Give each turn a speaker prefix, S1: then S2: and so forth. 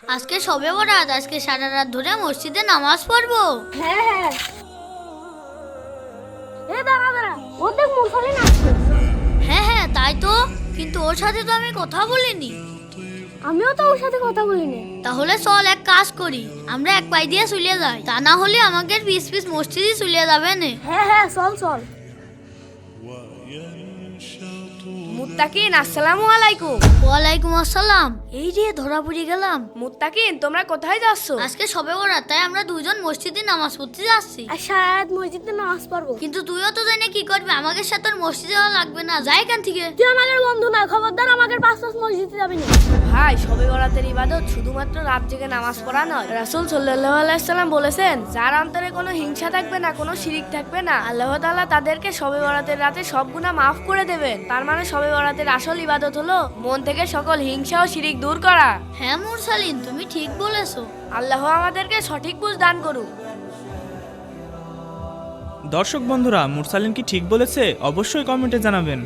S1: আজকে সবে বরাত, আজকে সারা রাত ধরে মসজিদে নামাজ পড়বো।
S2: হ্যাঁ হ্যাঁ দাঁড়া দাঁড়া, ও দেখ মুরসালিন আসছে।
S1: হ্যাঁ হ্যাঁ তাই তো, কিন্তু ওর সাথে তো আমি কথা বলিনি।
S2: আমিও তো ওর সাথে কথা বলিনি।
S1: তাহলে চল এক কাজ করি, আমরা এক পাই দিয়ে চলে যাই, তা না হলে আমাকে পিস পিস মসজিদে চলে যাবে না।
S2: হ্যাঁ হ্যাঁ চল চল।
S3: মুত্তাকিন, আসসালামু আলাইকুম।
S1: ওয়ালাইকুম আসসালাম। এই রে ধরা পড়ে গেলাম।
S3: মুত্তাকিন, তোমরা কোথায় যাচ্ছ?
S1: আজকে সবে বরাত, তাই আমরা দুইজন মসজিদে নামাজ পড়তে যাচ্ছি।
S2: আর সারা রাত মসজিদে নামাজ পড়বো।
S1: কিন্তু তুইও তো জানি কি করবি, আমাকে সাথে তোর মসজিদে যাওয়া লাগবে না, যাই এখান থেকে।
S2: তুই আমাদের বন্ধু না, খবরদার আমাদের পাঁচ পাঁচ মসজিদে যাবি না।
S3: ভাই, শবে বরাতের ইবাদত শুধুমাত্র রাত জেগে নামাজ পড়া নয়। রাসূল সাল্লাল্লাহু আলাইহি সাল্লাম বলেছেন, যার অন্তরে কোনো হিংসা থাকবে না, কোনো শিরিক থাকবে না, আল্লাহ তাআলা তাদেরকে শবে বরাতের রাতে সব গুনাহ মাফ করে দেবেন। তার মানে শবে বরাতের আসল ইবাদত হলো মন থেকে সকল হিংসা ও শিরিক দূর করা।
S1: হ্যাঁ মুরসালিন, তুমি ঠিক বলেছো।
S3: আল্লাহ আমাদেরকে সঠিক বুঝ দান করুক।
S4: দর্শক বন্ধুরা, মুরসালিন কি ঠিক বলেছে? অবশ্যই কমেন্টে জানাবেন।